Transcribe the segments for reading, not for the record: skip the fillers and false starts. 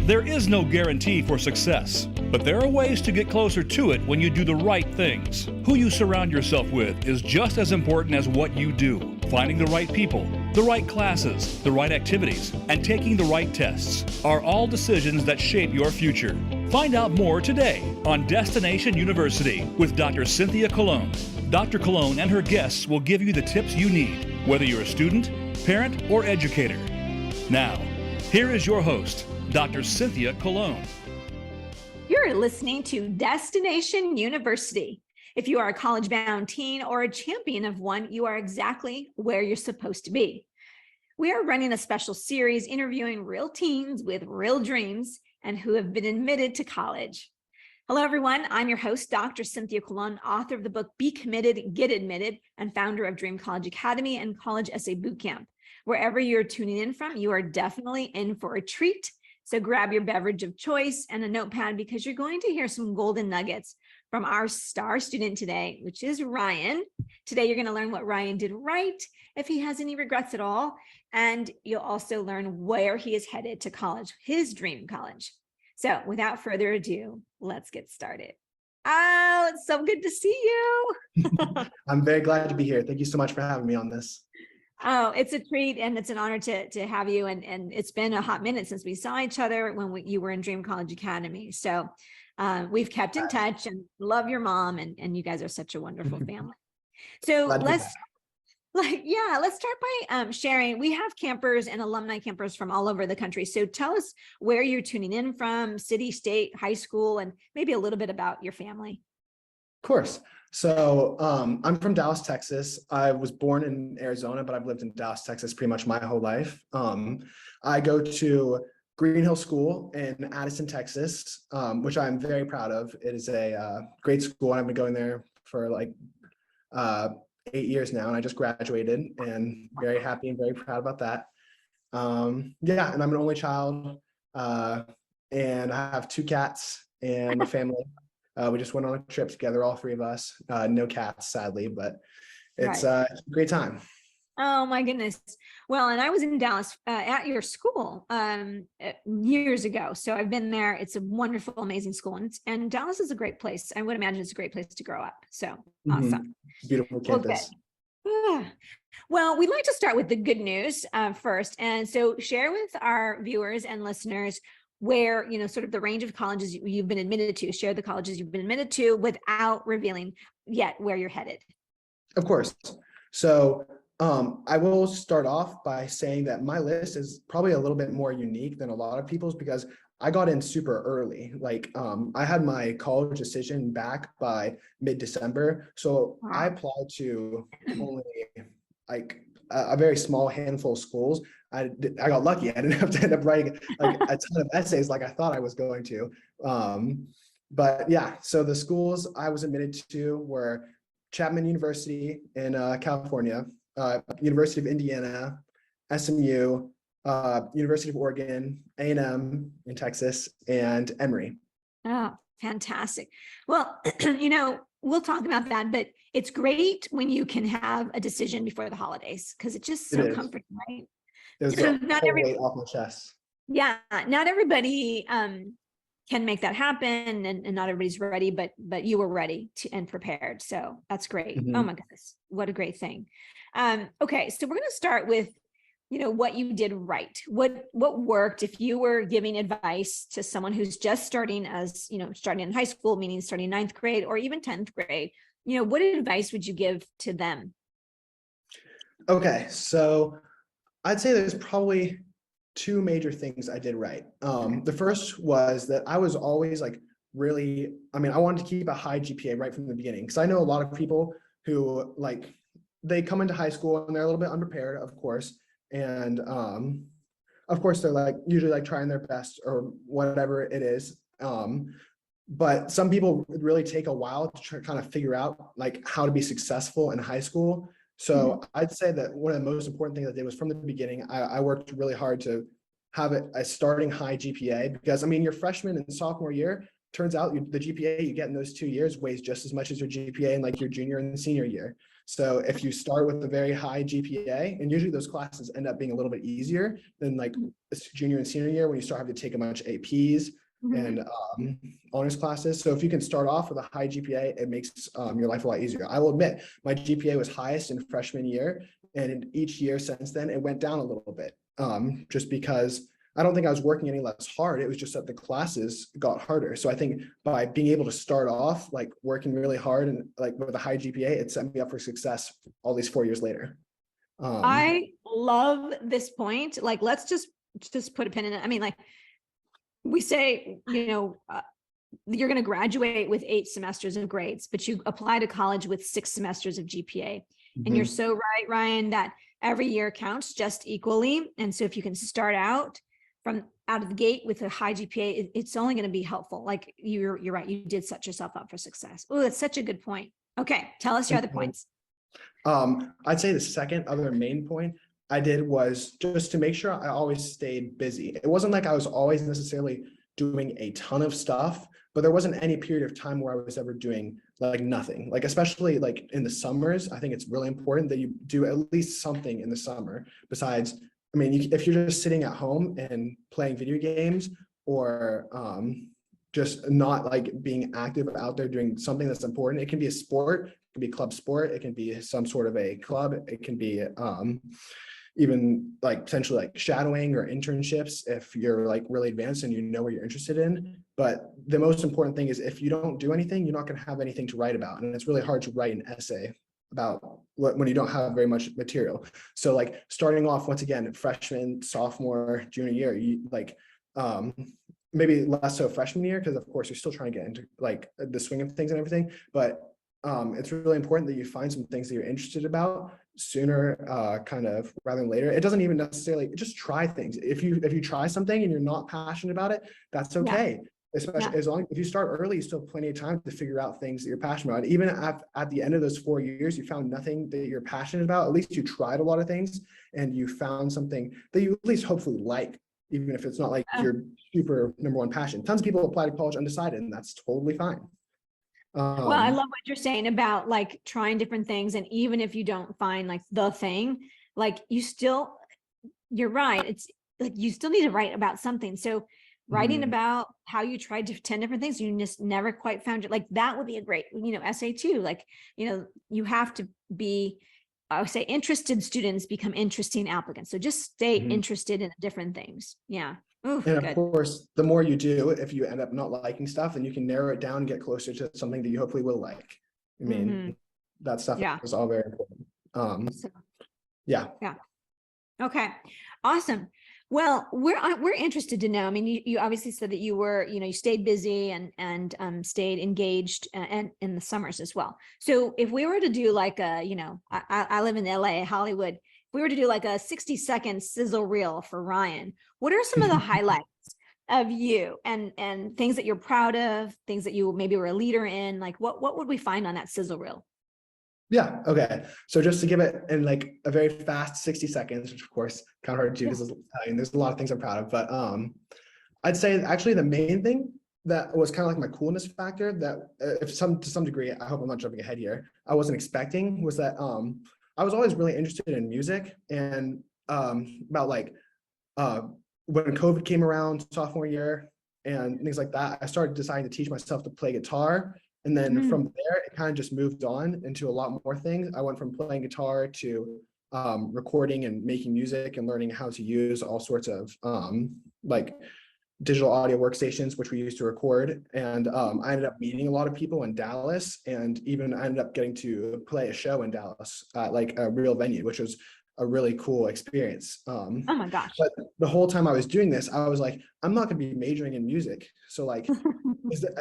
There is no guarantee for success, but there are ways to get closer to it when you do the right things. Who you surround yourself with is just as important as what you do. Finding the right people, the right classes, the right activities, and taking the right tests are all decisions that shape your future. Find out more today on Destination University with Dr. Cynthia Colon. Dr. Colon and her guests will give you the tips you need, whether you're a student, parent, or educator. Now, here is your host, Dr. Cynthia Colon. You're listening to Destination University. If you are a college-bound teen or a champion of one, you are exactly where you're supposed to be. We are running a special series interviewing real teens with real dreams and who have been admitted to college. Hello, everyone. I'm your host, Dr. Cynthia Colon, author of the book Be Committed, Get Admitted, and founder of Dream College Academy and College Essay Bootcamp. Wherever you're tuning in from, you are definitely in for a treat. So grab your beverage of choice and a notepad because you're going to hear some golden nuggets from our star student today, which is Ryan. Today, you're going to learn what Ryan did right, if he has any regrets at all, and you'll also learn where he is headed to college, his dream college. So without further ado, let's get started. Oh, it's so good to see you. I'm very glad to be here. Thank you so much for having me on this. Oh, it's a treat and it's an honor to have you. And it's been a hot minute since we saw each other when you were in Dream College Academy. So we've kept in touch and love your mom and you guys are such a wonderful family. So let's start by sharing. We have campers and alumni campers from all over the country. So tell us where you're tuning in from, city, state, high school, and maybe a little bit about your family. Of course. So I'm from Dallas, Texas. I was born in Arizona, but I've lived in Dallas, Texas pretty much my whole life. I go to Greenhill School in Addison, Texas, which I'm very proud of. It is a great school. I've been going there for like 8 years now, and I just graduated and very happy and very proud about that. Yeah, and I'm an only child, and I have 2 cats and a family. We just went on a trip together, all 3 of us. No cats, sadly, but it's a great time. Oh my goodness. Well, and I was in Dallas at your school years ago. So I've been there. It's a wonderful, amazing school. And Dallas is a great place. I would imagine it's a great place to grow up. So awesome. Beautiful campus. Well, we'd like to start with the good news first. And so share with our viewers and listeners where, sort of the range of colleges you've been admitted to, share the colleges you've been admitted to without revealing yet where you're headed. Of course. So I will start off by saying that my list is probably a little bit more unique than a lot of people's because I got in super early. Like I had my college decision back by mid-December. So I applied to only like a very small handful of schools. I got lucky. I didn't have to end up writing like a ton of essays like I thought I was going to. But yeah, so the schools I was admitted to were Chapman University in California, University of Indiana, SMU, University of Oregon, A&M in Texas, and Emory. Oh, fantastic. Well, we'll talk about that, but it's great when you can have a decision before the holidays because it's just so comforting, right? It was not weight off my chest. Yeah, not everybody can make that happen, and not everybody's ready, but you were ready and prepared, so that's great. Oh my goodness, what a great thing. Okay, so we're going to start with what you did right. What worked if you were giving advice to someone who's just starting in high school, meaning starting 9th grade or even 10th grade. What advice would you give to them? Okay, so I'd say there's probably 2 major things I did right. The first was that I was always like I wanted to keep a high GPA right from the beginning because I know a lot of people who they come into high school and they're a little bit unprepared, of course. And of course they're usually trying their best or whatever it is. But some people really take a while to kind of figure out how to be successful in high school. So I'd say that one of the most important things I did was from the beginning, I worked really hard to have a starting high GPA because your freshman and sophomore year, turns out the GPA you get in those 2 years weighs just as much as your GPA in your junior and senior year. So if you start with a very high GPA, and usually those classes end up being a little bit easier than like junior and senior year when you start having to take a bunch of APs and honors classes. So if you can start off with a high GPA, it makes your life a lot easier. I will admit my GPA was highest in freshman year, and in each year since then it went down a little bit, just because I don't think I was working any less hard. It was just that the classes got harder. So I think by being able to start off like working really hard and like with a high GPA, it set me up for success all these 4 years later. I love this point. Like, let's just put a pin in it. I mean, like we say, you're going to graduate with 8 semesters of grades, but you apply to college with 6 semesters of GPA. And you're so right, Ryan, that every year counts just equally. And so if you can start out of the gate with a high GPA, it's only going to be helpful. Like you're right. You did set yourself up for success. Oh, that's such a good point. Okay. Tell us your other points. I'd say the second other main point I did was just to make sure I always stayed busy. It wasn't like I was always necessarily doing a ton of stuff, but there wasn't any period of time where I was ever doing like nothing. Like, especially like in the summers, I think it's really important that you do at least something in the summer besides, I mean, if you're just sitting at home and playing video games or just not like being active out there doing something that's important. It can be a sport, it can be a club sport, it can be some sort of a club, it can be even like potentially like shadowing or internships if you're like really advanced and you know what you're interested in. But the most important thing is if you don't do anything, you're not going to have anything to write about. And it's really hard to write an essay about when you don't have very much material. So like starting off once again, freshman, sophomore, junior year, you like maybe less so freshman year, because of course you're still trying to get into like the swing of things and everything. But it's really important that you find some things that you're interested about sooner, kind of rather than later. It doesn't even necessarily, just try things. If you try something and you're not passionate about it, that's okay. Especially as long if you start early, you still have plenty of time to figure out things that you're passionate about. Even at the end of those 4 years, you found nothing that you're passionate about. At least you tried a lot of things and you found something that you at least hopefully like, even if it's not like your super #1 passion. Tons of people apply to college undecided, and that's totally fine. Well, I love what you're saying about like trying different things. And even if you don't find like the thing, like you're right. It's like, you still need to write about something. So writing about how you tried 10 different things, you just never quite found it. Like that would be a great, essay too. Like, you have to be, I would say interested students become interesting applicants. So just stay interested in different things. Yeah. Ooh, and good. of course, the more you do, if you end up not liking stuff, then you can narrow it down and get closer to something that you hopefully will like. I mean, that stuff is all very important. Yeah. Okay. Awesome. Well, we're interested to know. I mean, you obviously said that you were, you stayed busy and stayed engaged and in the summers as well. So if we were to do like a, I live in LA, Hollywood. If we were to do like a 60-second sizzle reel for Ryan, what are some of the highlights of you and things that you're proud of, things that you maybe were a leader in? Like what would we find on that sizzle reel? Yeah. Okay. So just to give it in like a very fast 60 seconds, which of course kind of hard to do because there's a lot of things I'm proud of, but I'd say actually the main thing that was kind of like my coolness factor that to some degree, I hope I'm not jumping ahead here, I wasn't expecting, was that I was always really interested in music. And about like when COVID came around sophomore year and things like that, I started deciding to teach myself to play guitar. And then from there, it kind of just moved on into a lot more things. I went from playing guitar to recording and making music and learning how to use all sorts of like digital audio workstations, which we used to record. And I ended up meeting a lot of people in Dallas, and even I ended up getting to play a show in Dallas at like a real venue, which was a really cool experience. Oh my gosh. But the whole time I was doing this, I was like, I'm not going to be majoring in music. So like,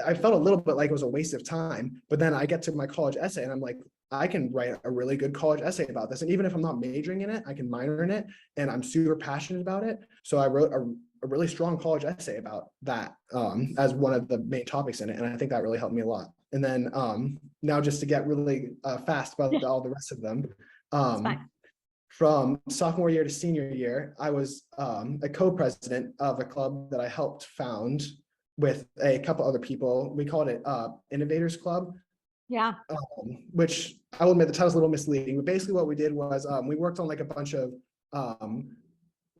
I felt a little bit like it was a waste of time. But then I get to my college essay and I'm like, I can write a really good college essay about this. And even if I'm not majoring in it, I can minor in it. And I'm super passionate about it. So I wrote a really strong college essay about that as one of the main topics in it. And I think that really helped me a lot. And then now just to get really fast about all the rest of them. From sophomore year to senior year, I was a co-president of a club that I helped found with a couple other people. We called it Innovators Club. Yeah. Which I will admit the title's a little misleading, but basically what we did was we worked on like a bunch of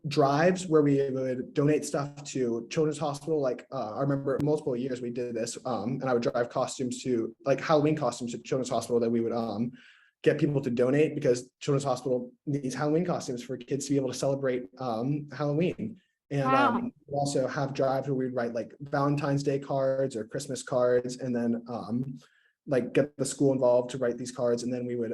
drives where we would donate stuff to Children's Hospital. Like I remember multiple years we did this, and I would drive costumes to like Halloween costumes to Children's Hospital that we would get people to donate, because Children's Hospital needs Halloween costumes for kids to be able to celebrate Halloween. And Wow. we also have drives where we'd write like Valentine's Day cards or Christmas cards, and then like get the school involved to write these cards, and then we would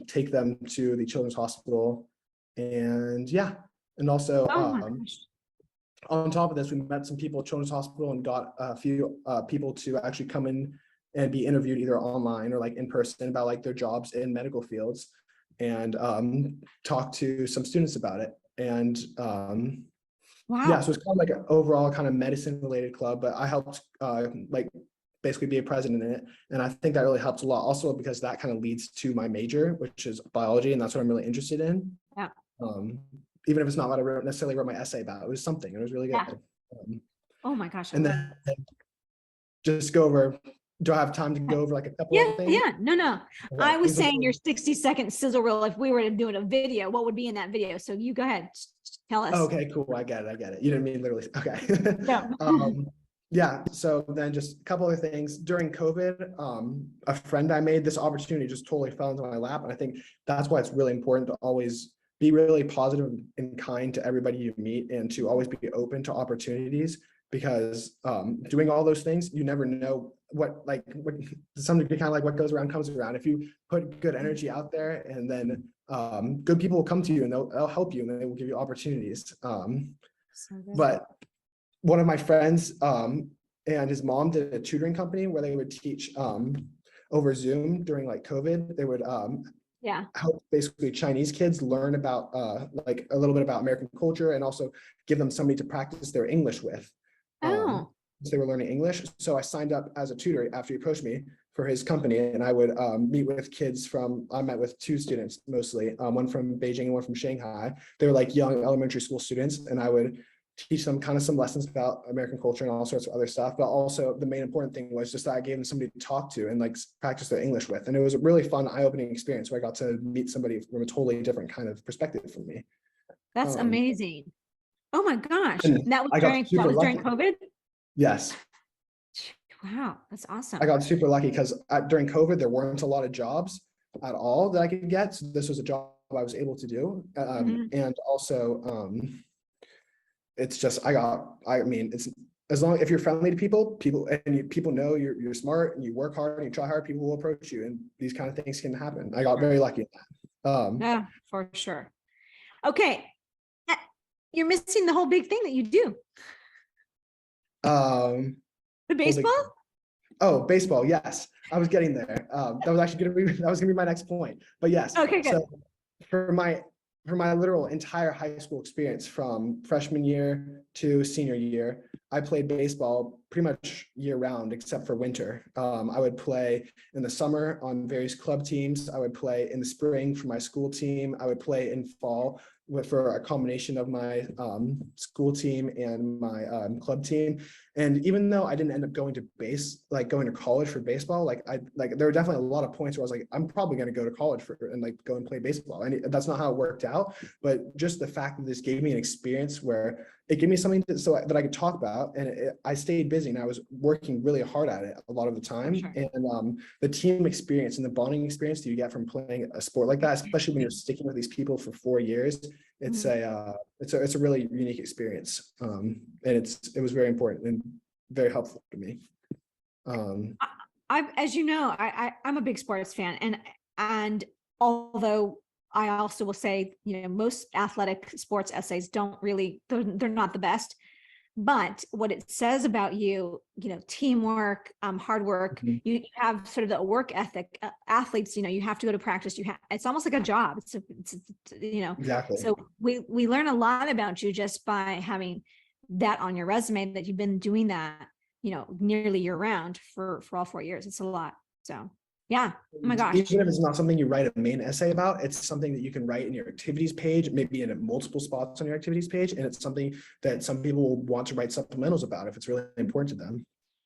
take them to the Children's Hospital. And yeah, and also Oh my gosh. on top of this, we met some people at Children's Hospital and got a few people to actually come in and be interviewed either online or like in person about like their jobs in medical fields, and talk to some students about it. And Wow. yeah, so it's kind of like an overall kind of medicine related club, but I helped like basically be a president in it. And I think that really helps a lot also because that kind of leads to my major, which is biology. And that's what I'm really interested in. Yeah. Even if it's not what I necessarily wrote my essay about, it was something, it was really good. Yeah. Oh my gosh. And then just go over, do I have time to go over like a couple Yeah, of things? yeah, no. Okay, I was these are saying the- your 60-second sizzle reel, if we were doing a video, what would be in that video? So you go ahead, tell us. Okay, cool. I get it. You didn't mean literally. Okay. Yeah. Yeah. So then just a couple other things during COVID, a friend I made, this opportunity just totally fell into my lap. And I think that's why it's really important to always be really positive and kind to everybody you meet, and to always be open to opportunities, because doing all those things, you never know what to some degree, kind of like what goes around comes around. If you put good energy out there, and then good people will come to you and they'll help you, and they will give you opportunities. But one of my friends and his mom did a tutoring company where they would teach over Zoom during like COVID. They would Yeah. help basically Chinese kids learn about like a little bit about American culture, and also give them somebody to practice their English with. Oh, They were learning English. So I signed up as a tutor after he approached me for his company, and I would meet with kids I met with two students mostly, one from Beijing and one from Shanghai. They were like young elementary school students, and I would teach them kind of some lessons about American culture and all sorts of other stuff. But also the main important thing was just that I gave them somebody to talk to and like practice their English with. And it was a really fun, eye-opening experience where I got to meet somebody from a totally different kind of perspective from me. that's amazing. Oh my gosh. and That was I got during super during lucky. COVID? Yes, Wow, that's awesome. I got super lucky because during COVID, there weren't a lot of jobs at all that I could get. So this was a job I was able to do. And also, it's just, I mean, it's as long if you're friendly to people and people know you're smart and you work hard and you try hard, people will approach you, and these kind of things can happen. I got very lucky in that. Yeah, for sure. Okay. You're missing the whole big thing that you do. The baseball? Oh, baseball. Yes, I was getting there. That was actually gonna be my next point. But yes. Okay, good. So for my literal entire high school experience from freshman year to senior year, I played baseball pretty much year round except for winter. I would play in the summer on various club teams. I would play in the spring for my school team. I would play in fall for a combination of my school team and my club team. And even though I didn't end up going to college for baseball, there were definitely a lot of points where I was like, I'm probably going to go to college and go and play baseball. And that's not how it worked out. But just the fact that this gave me an experience where it gave me something that I could talk about, and I stayed busy and I was working really hard at it a lot of the time. Sure. And the team experience and the bonding experience that you get from playing a sport like that, especially when you're sticking with these people for 4 years, it's a really unique experience. And it was very important and very helpful to me. As you know, I'm a big sports fan, and although I also will say, most athletic sports essays they're not the best, but what it says about you, teamwork, hard work, you have sort of the work ethic. Athletes, you have to go to practice. It's almost like a job. It's Exactly. So we learn a lot about you just by having that on your resume, that you've been doing that, nearly year round for all 4 years. It's a lot. So yeah. Oh my gosh. Even if it's not something you write a main essay about, it's something that you can write in your activities page, maybe in multiple spots on your activities page. And it's something that some people will want to write supplementals about if it's really important to them.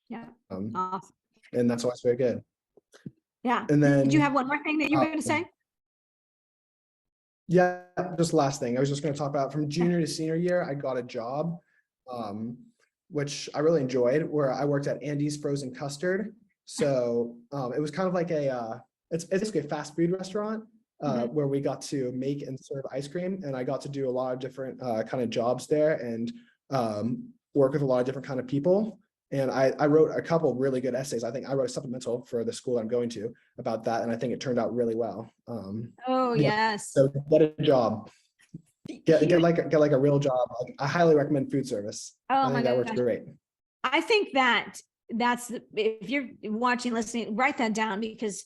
Yeah. Awesome. And that's always very good. Yeah. And then, Did you have one more thing that you were going to um, say? yeah, just last thing. I was just going to talk about from junior to senior year, I got a job, which I really enjoyed, where I worked at Andy's Frozen Custard. So it was kind of like it's basically a fast food restaurant where we got to make and serve ice cream. And I got to do a lot of different kind of jobs there and work with a lot of different kind of people. And I wrote a couple really good essays. I think I wrote a supplemental for the school I'm going to about that. And I think it turned out really well. Oh, Yeah. yes. So get a job, get Huge. like a real job. Like, I highly recommend food service. Oh I my think that works gosh. great. I think if you're watching, listening, write that down, because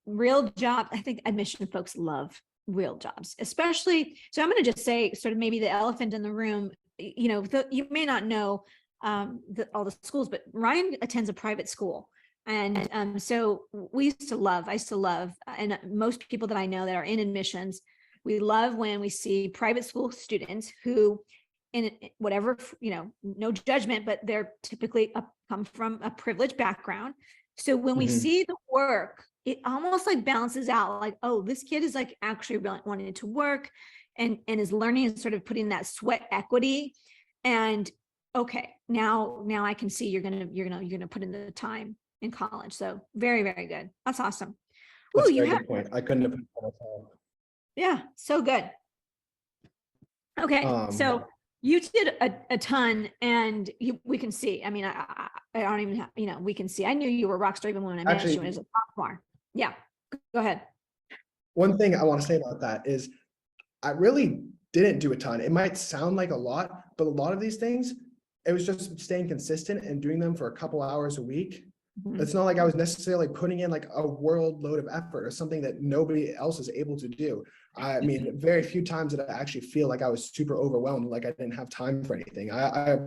real job, I think admission folks love real jobs, especially. So I'm going to just say sort of maybe the elephant in the room, you may not know all the schools, but Ryan attends a private school. And so I used to love, and most people that I know that are in admissions, we love when we see private school students who, in whatever, no judgment, but they're typically come from a privileged background. So when we see the work, it almost like balances out, like, oh, this kid is like actually really wanting to work and is learning and sort of putting that sweat equity. And okay, now I can see you're gonna put in the time in college. So very, very good. That's awesome. That's Ooh, a you very have, good point. I couldn't have put it myself. yeah, so good. Okay, so you did a ton, and we can see. I mean, I don't even have, we can see. I knew you were a rock star even when I met you as a sophomore. Yeah, go ahead. One thing I want to say about that is I really didn't do a ton. It might sound like a lot, but a lot of these things, it was just staying consistent and doing them for a couple hours a week. It's not like I was necessarily putting in like a world load of effort or something that nobody else is able to do. I mean, very few times did I actually feel like I was super overwhelmed, like I didn't have time for anything. I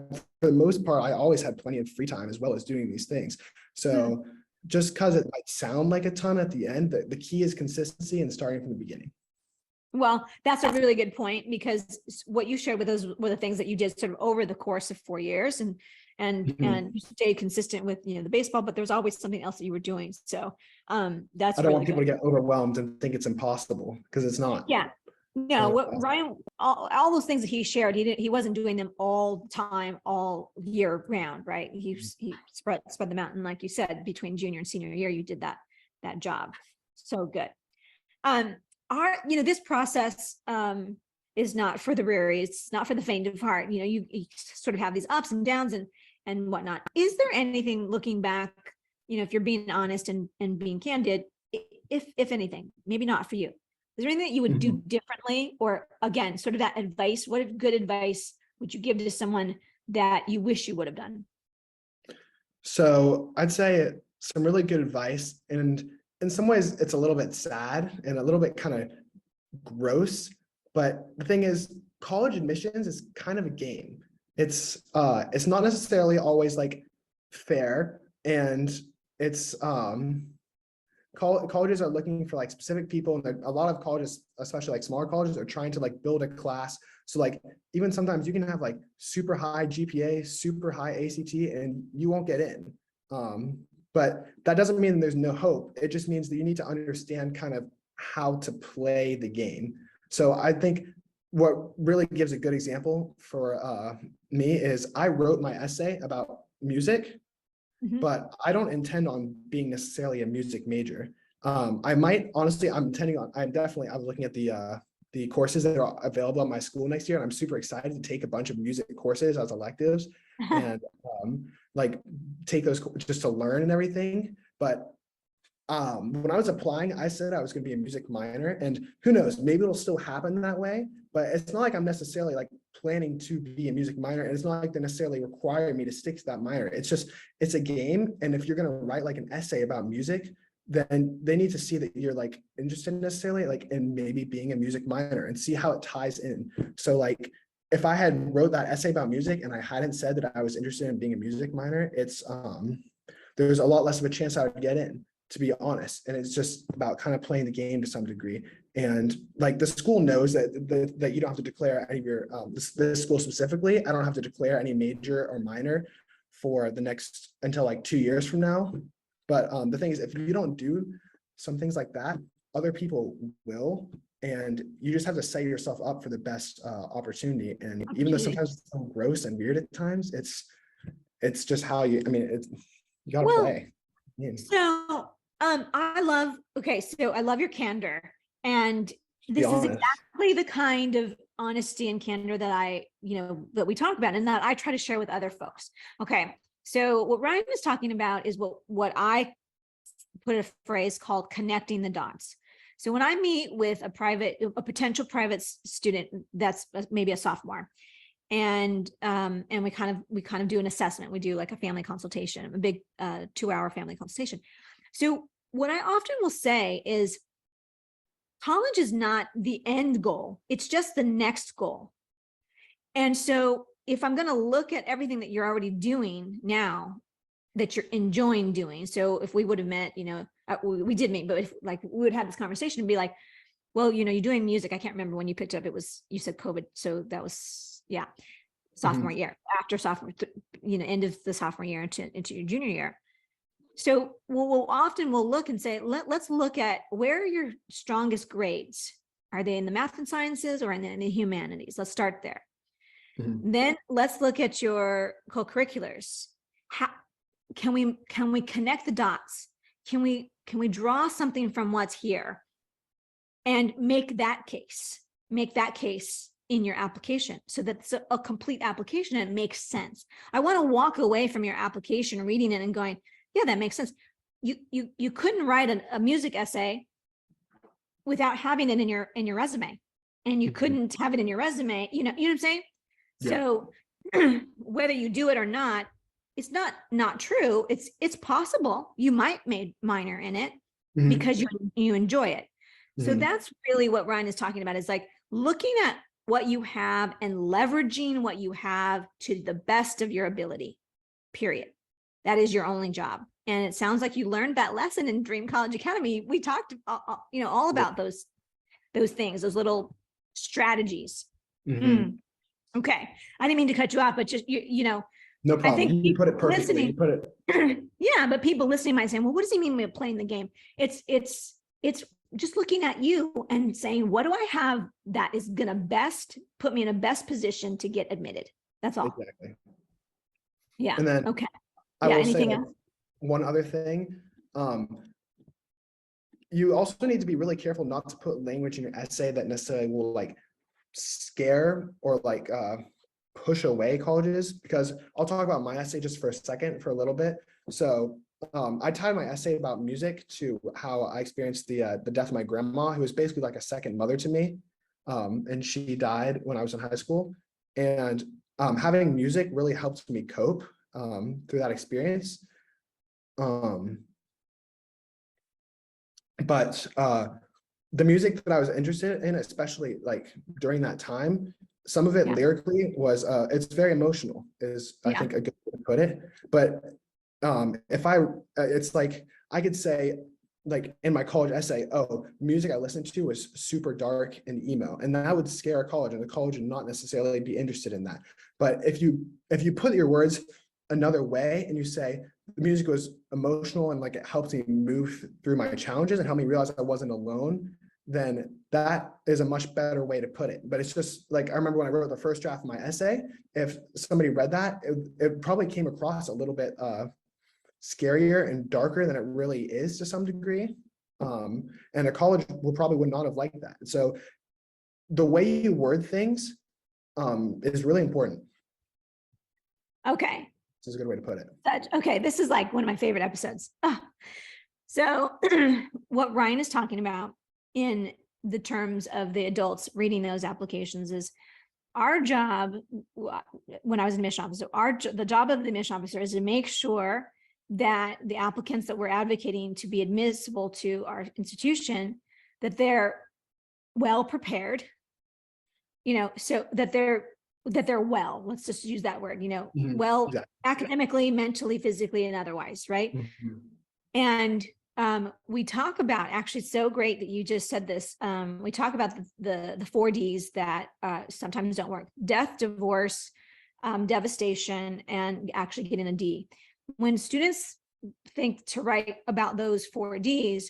for the most part, I always had plenty of free time as well as doing these things. So just because it might sound like a ton at the end, the key is consistency and starting from the beginning. Well, that's a really good point, because what you shared with those were the things that you did sort of over the course of 4 years, and you stayed consistent with, the baseball, but there was always something else that you were doing. So that's I don't really want people good. to get overwhelmed and think it's impossible, because it's not. Yeah. No, what Ryan, all those things that he shared, he wasn't doing them all the time, all year round, right? He spread them out. And like you said, between junior and senior year, you did that job. So good. This process is not for the weary. It's not for the faint of heart. You sort of have these ups and downs and whatnot. Is there anything, looking back, if you're being honest and being candid, if anything, maybe not for you, is there anything that you would do differently? Or again, sort of that advice, what good advice would you give to someone that you wish you would have done? So I'd say some really good advice, and in some ways it's a little bit sad and a little bit kind of gross, but the thing is, college admissions is kind of a game. It's not necessarily always like fair, and it's colleges are looking for like specific people, and a lot of colleges, especially like smaller colleges, are trying to like build a class. So like even sometimes you can have like super high GPA, super high ACT, and you won't get in. But that doesn't mean there's no hope. It just means that you need to understand kind of how to play the game. So I think what really gives a good example for me is I wrote my essay about music, but I don't intend on being necessarily a music major. I might, honestly, I was looking at the courses that are available at my school next year, and I'm super excited to take a bunch of music courses as electives and like take those just to learn and everything. But when I was applying, I said I was going to be a music minor, and who knows, maybe it'll still happen that way, but it's not like I'm necessarily like planning to be a music minor, and it's not like they necessarily require me to stick to that minor. It's just, it's a game. And if you're going to write like an essay about music, then they need to see that you're like interested necessarily like in maybe being a music minor and see how it ties in. So like if I had wrote that essay about music and I hadn't said that I was interested in being a music minor, it's there's a lot less of a chance I would get in, to be honest. And it's just about kind of playing the game to some degree. And like the school knows that you don't have to declare any of your, this school specifically, I don't have to declare any major or minor for the next, until like 2 years from now. But the thing is, if you don't do some things like that, other people will, and you just have to set yourself up for the best opportunity. And even though sometimes it's so gross and weird at times, it's just how you, I mean, it's, you gotta play. Yeah. So I love your candor, and this is exactly the kind of honesty and candor that that we talk about and that I try to share with other folks. Okay, so what Ryan is talking about is what I put a phrase called connecting the dots. So when I meet with a potential private student that's maybe a sophomore, and we kind of do an assessment. We do like a family consultation, a big 2-hour family consultation. So what I often will say is, college is not the end goal. It's just the next goal. And so if I'm going to look at everything that you're already doing now, that you're enjoying doing. So if we would have met, we did meet, but if we would have this conversation and be like, well, you're doing music. I can't remember when you picked up. You said COVID. So that was, sophomore year, after sophomore, end of the sophomore year into your junior year. So we'll often look and say, let's look at where are your strongest grades. Are they in the math and sciences or in the humanities? Let's start there. Then let's look at your co-curriculars. How can we connect the dots? Can we draw something from what's here and make that case in your application so that it's a complete application and it makes sense. I want to walk away from your application reading it and going, yeah, that makes sense. You couldn't write a music essay without having it in your resume, and you couldn't have it in your resume. You know what I'm saying? Yeah. So whether you do it or not, it's not true. It's possible. You might minor in it because you enjoy it. So that's really what Ryan is talking about, is like looking at what you have and leveraging what you have to the best of your ability, period. That is your only job. And it sounds like you learned that lesson in Dream College Academy. We talked, all about those things, those little strategies. Okay. I didn't mean to cut you off, but just, no problem. I think you put it perfectly. Yeah, but people listening might say, well, what does he mean by playing the game? It's just looking at you and saying, what do I have that is going to put me in a best position to get admitted? That's all. Exactly. Yeah. And then, okay. Anything else? One other thing. You also need to be really careful not to put language in your essay that necessarily will scare or push away colleges, because I'll talk about my essay just for a little bit. So I tied my essay about music to how I experienced the death of my grandma, who was basically like a second mother to me. And she died when I was in high school. And having music really helped me cope through that experience. But the music that I was interested in, especially during that time, some of it lyrically was, it's very emotional, is I think a good way to put it. But it's I could say, in my college essay, oh, music I listened to was super dark and emo, and that would scare a college, and the college would not necessarily be interested in that. But if you put your words another way and you say the music was emotional and it helped me move through my challenges and helped me realize I wasn't alone, then that is a much better way to put it. But it's just I remember when I wrote the first draft of my essay, if somebody read that, it probably came across a little bit scarier and darker than it really is to some degree. And a college would not have liked that. So the way you word things is really important. Okay. This is a good way to put it. Okay, this is one of my favorite episodes. So what Ryan is talking about in the terms of the adults reading those applications is our job. When I was an admission officer, the job of the admission officer is to make sure that the applicants that we're advocating to be admissible to our institution, that they're well prepared, so that they're well, let's just use that word, well, exactly. Academically, mentally, physically, and otherwise, right? And we talk about, actually, it's so great that you just said this. We talk about the 4 Ds that sometimes don't work: death, divorce, devastation, and actually getting a D. When students think to write about those 4Ds,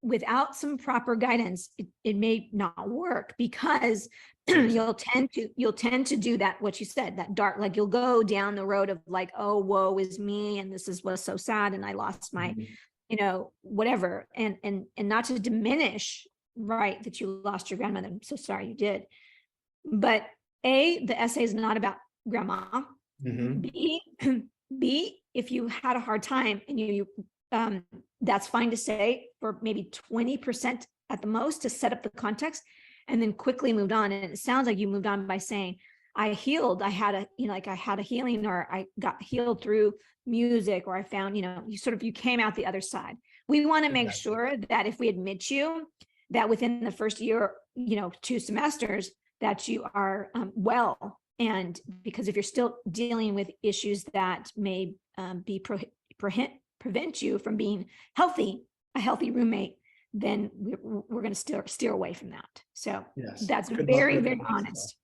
without some proper guidance, it may not work, because you'll tend to do that, what you said, that dark, like you'll go down the road of like, oh, woe is me, and this was so sad, and I lost my, whatever, and not to diminish, right, that you lost your grandmother. I'm so sorry you did. But the essay is not about grandma. B, if you had a hard time and you that's fine to say for maybe 20% at the most, to set up the context, and then quickly moved on. And it sounds like you moved on by saying, I healed, I had a healing, or I got healed through music, or I found, you came out the other side. We want to make sure that if we admit you, that within the first year, 2 semesters, that you are well. And because if you're still dealing with issues that may prevent you from being a healthy roommate, then we're going to steer away from that. So that's very, very honest.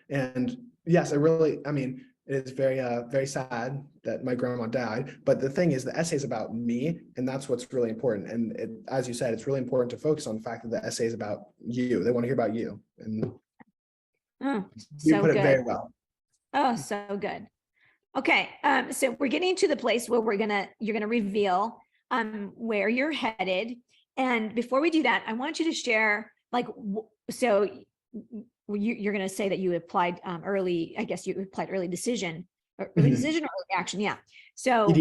And yes, it is very, very sad that my grandma died. But the thing is, the essay is about me, and that's what's really important. And as you said, it's really important to focus on the fact that the essay is about you. They want to hear about you. And you put it very well. Oh, so good. Okay, so we're getting to the place where you're gonna reveal where you're headed. And before we do that, I want you to share, so you're gonna say that you applied early. I guess you applied early decision, or early decision, or early action. Yeah. So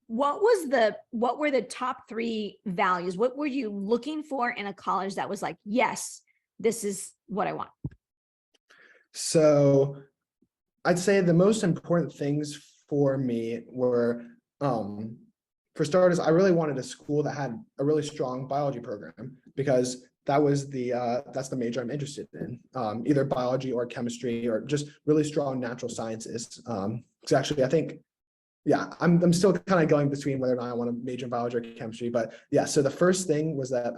what were the top 3 values? What were you looking for in a college that was like, yes, this is what I want? So I'd say the most important things for me were, for starters, I really wanted a school that had a really strong biology program, because that's the major I'm interested in, either biology or chemistry, or just really strong natural sciences. So actually, I think, I'm still kind of going between whether or not I want to major in biology or chemistry. But yeah, so the first thing was that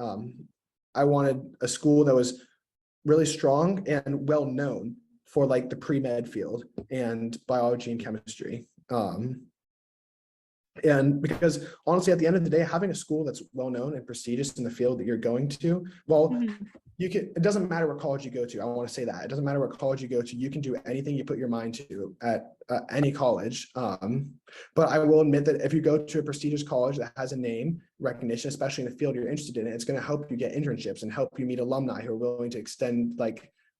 I wanted a school that was really strong and well known for like the pre-med field and biology and chemistry. And because honestly, at the end of the day, having a school that's well known and prestigious in the field that you're going to, it doesn't matter what college you go to. I want to say that it doesn't matter what college you go to. You can do anything you put your mind to at any college. But I will admit that if you go to a prestigious college that has a name recognition, especially in the field you're interested in, it's going to help you get internships and help you meet alumni who are willing to extend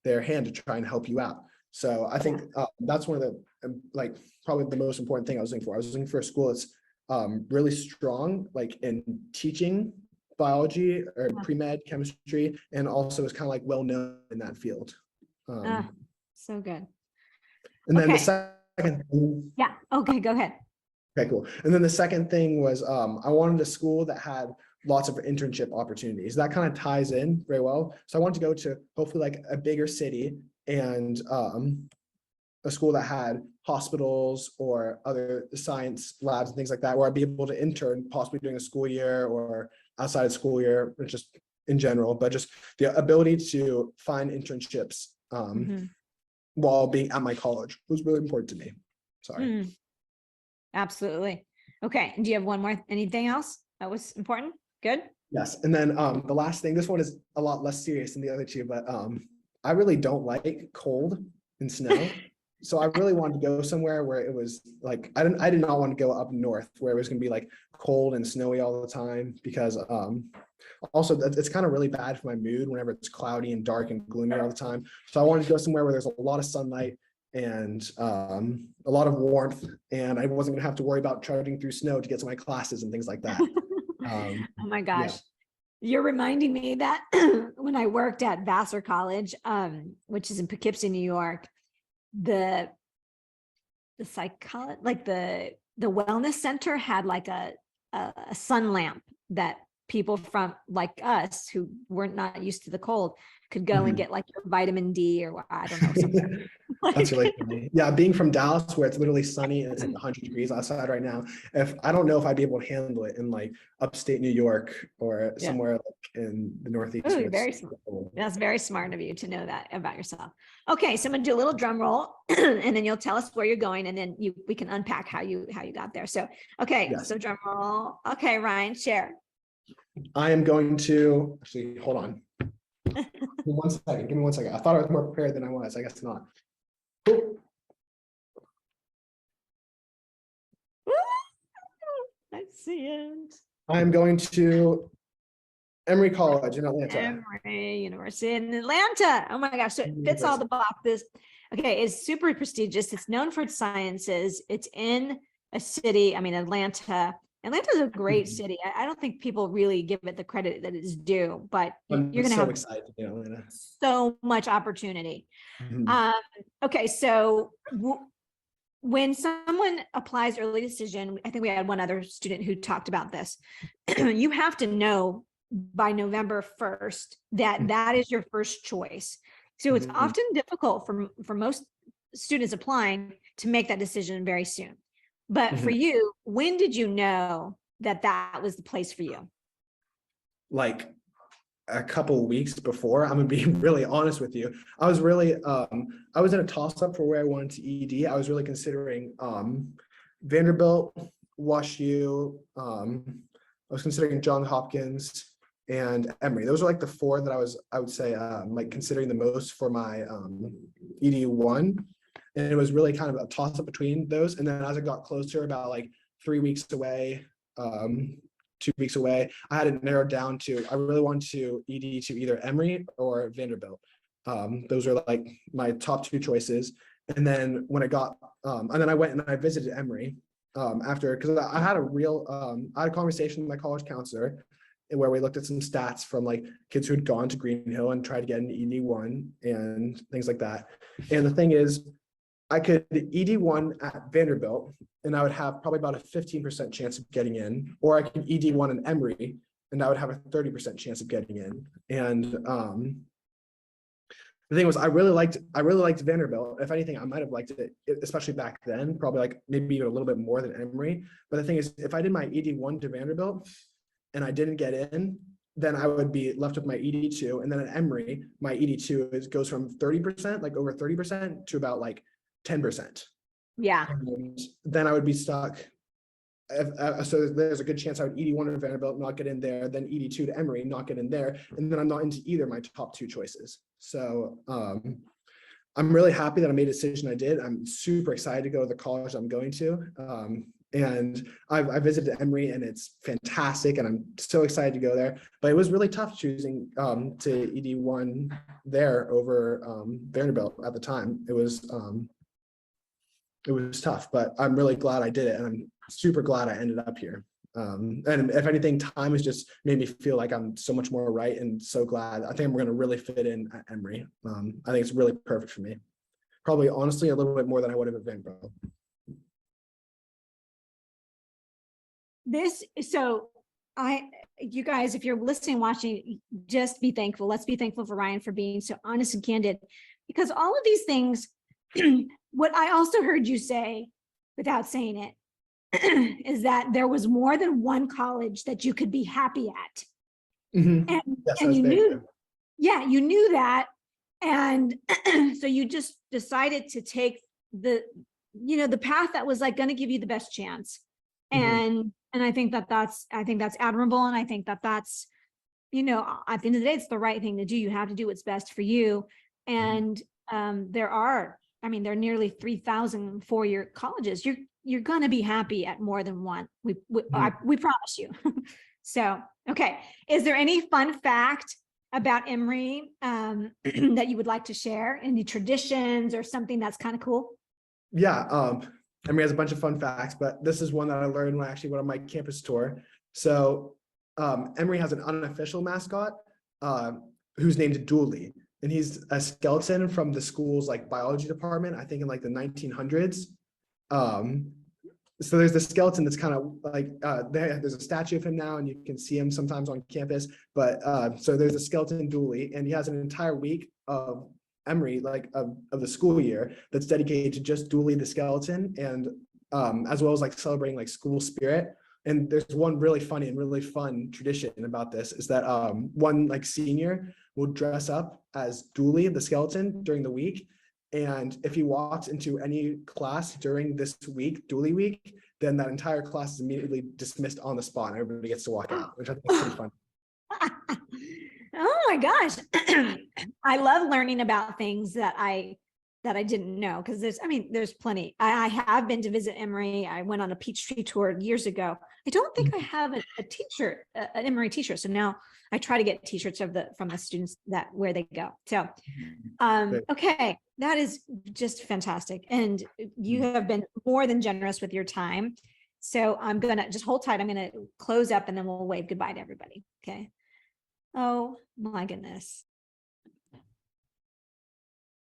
their hand to try and help you out. So I think that's one of the probably the most important thing I was looking for. I was looking for a school that's really strong, in teaching biology or pre-med chemistry, and also is kind of well known in that field. So good. And then the second thing, okay, go ahead. Okay, cool. And then the second thing was I wanted a school that had lots of internship opportunities. That kind of ties in very well. So I wanted to go to hopefully a bigger city, and a school that had hospitals or other science labs and things like that, where I'd be able to intern possibly during the school year or outside of school year, or just in general, but just the ability to find internships while being at my college was really important to me. Sorry. Absolutely. Okay. And do you have anything else that was important? Good. Yes. And then the last thing, this one is a lot less serious than the other two, but I really don't like cold and snow. So I really wanted to go somewhere where it was I did not want to go up north where it was going to be cold and snowy all the time, because also it's kind of really bad for my mood whenever it's cloudy and dark and gloomy all the time. So I wanted to go somewhere where there's a lot of sunlight and a lot of warmth, and I wasn't going to have to worry about trudging through snow to get to my classes and things like that. Oh my gosh. You're reminding me that when I worked at Vassar College, which is in Poughkeepsie, New York, the psychology, the wellness center had a sun lamp that people from us who weren't not used to the cold could go and get your vitamin D, or I don't know, something. That's really funny. Yeah, being from Dallas, where it's literally sunny and it's like 100 degrees outside right now. If I don't know if I'd be able to handle it in like upstate New York or Yeah. somewhere like in the Northeast. Oh, where you're it's very smart. cold. That's very smart of you to know that about yourself. Okay, so I'm gonna do a little drum roll, and then you'll tell us where you're going, and then we can unpack how you got there. So, okay, Yes. so drum roll. Okay, Ryan, share. I am going to actually hold on. Give me 1 second. Give me 1 second. I thought I was more prepared than I was. I guess not. Cool. I see it. I am going to Emory College in Atlanta. Emory University in Atlanta. Oh my gosh, so it fits all the boxes. Okay, it's super prestigious. It's known for its sciences. It's in a city. I mean, Atlanta. Atlanta is a great city. I don't think people really give it the credit that it's due, but I'm you're going to so have excited to be in Atlanta. so much opportunity. Mhm. Okay, so when someone applies early decision, I think we had one other student who talked about this. You have to know by November 1st that that is your first choice. So it's often difficult for most students applying to make that decision very soon. But for you, when did you know that that was the place for you? Like a couple of weeks before. I'm gonna be really honest with you. I was really I was in a toss-up for where I wanted to ED. I was really considering Vanderbilt, WashU, I was considering Johns Hopkins and Emory. Those are like the four that I would say like considering the most for my ED1. And it was really kind of a toss-up between those. And then as I got closer, about like 3 weeks away, 2 weeks away, I had it narrowed down to, I really wanted to ED to either Emory or Vanderbilt. Those are like my top two choices. And then when I got, and then I went and I visited Emory after, because I had I had a conversation with my college counselor where we looked at some stats from like kids who had gone to Greenhill and tried to get an ED1 and things like that. And the thing is, I could ED1 at Vanderbilt and I would have probably about a 15% chance of getting in, or I could ED1 in Emory and I would have a 30% chance of getting in. And the thing was, I really liked Vanderbilt. If anything, I might have liked it, especially back then, probably like maybe even a little bit more than Emory. But the thing is, if I did my ED1 to Vanderbilt and I didn't get in, then I would be left with my ED2. And then at Emory, my ED2 goes from 30%, like over 30%, to about like 10%. Yeah. And then I would be stuck. So there's a good chance I would ED1 to Vanderbilt, not get in there, then ED2 to Emory, not get in there. And then I'm not into either of my top two choices. So I'm really happy that I made a decision I did. I'm super excited to go to the college I'm going to. And I visited Emory and it's fantastic and I'm so excited to go there. But it was really tough choosing to ED1 there over Vanderbilt at the time. It was tough, but I'm really glad I did it and I'm super glad I ended up here. And if anything, time has just made me feel like I'm so much more right and so glad. I think I'm going to really fit in at Emory. I think it's really perfect for me. Probably honestly a little bit more than I would have at Vanderbilt. You guys, if you're listening, watching, just be thankful. Let's be thankful for Ryan for being so honest and candid, because all of these things, what I also heard you say without saying it, is that there was more than one college that you could be happy at. And you knew, yeah, you knew that. And so you just decided to take the path that was like going to give you the best chance. And I think that's admirable. And I think that's, at the end of the day, it's the right thing to do. You have to do what's best for you. And there are nearly 3,000 four-year colleges. You're going to be happy at more than one. We promise you. So, okay. Is there any fun fact about Emory that you would like to share? Any traditions or something that's kind of cool? Yeah. Emory has a bunch of fun facts, but this is one that I learned when I actually went on my campus tour. So Emory has an unofficial mascot who's named Dooley. And he's a skeleton from the school's like biology department, I think in like the 1900s. So there's the skeleton that's kind of like, there's a statue of him now and you can see him sometimes on campus. But so there's a skeleton Dooley and he has an entire week of Emory, like of the school year, that's dedicated to just dually the skeleton, and as well as like celebrating like school spirit. And there's one really funny and really fun tradition about this, is that one like senior will dress up as Dooley the skeleton during the week. And if he walks into any class during this week, Dooley week, then that entire class is immediately dismissed on the spot and everybody gets to walk out, which I think is pretty fun. Oh my gosh. I love learning about things that I didn't know, because there's plenty. I have been to visit Emory. I went on a Peachtree tour years ago. I don't think I have a t-shirt, an Emory t-shirt. So now I try to get t-shirts from the students where they go. So, okay, that is just fantastic. And you have been more than generous with your time. So I'm gonna just hold tight. I'm gonna close up and then we'll wave goodbye to everybody. Okay. Oh my goodness.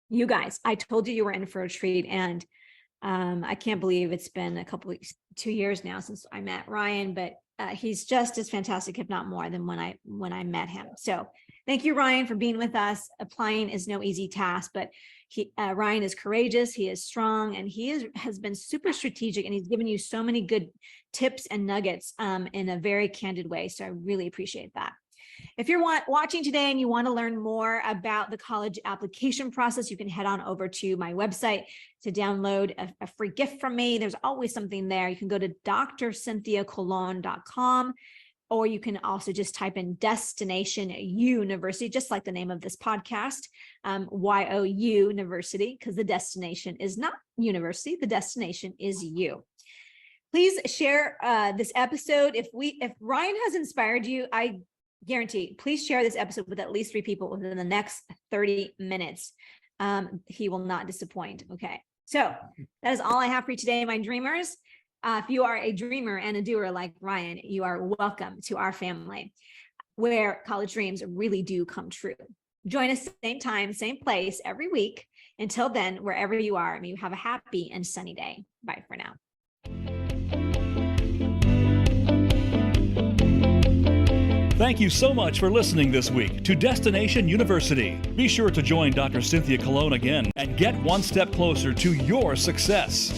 You guys, I told you were in for a treat, and I can't believe it's been a couple weeks, 2 years now since I met Ryan, but he's just as fantastic, if not more, than when I met him. So thank you, Ryan, for being with us. Applying is no easy task, but Ryan is courageous, he is strong, and he has been super strategic, and he's given you so many good tips and nuggets in a very candid way. So I really appreciate that. If you're watching today and you want to learn more about the college application process, you can head on over to my website to download a free gift from me. There's always something there. You can go to drcynthiacolon.com, or you can also just type in Destination University, just like the name of this podcast, YOU University, because the destination is not university, the destination is you. Please share this episode. If Ryan has inspired you, I guarantee, please share this episode with at least 3 people within the next 30 minutes. He will not disappoint. Okay. So that is all I have for you today, my dreamers. If you are a dreamer and a doer like Ryan, you are welcome to our family, where college dreams really do come true. Join us same time, same place every week. Until then, wherever you are, may you have a happy and sunny day. Bye for now. Thank you so much for listening this week to Destination University. Be sure to join Dr. Cynthia Colon again and get one step closer to your success.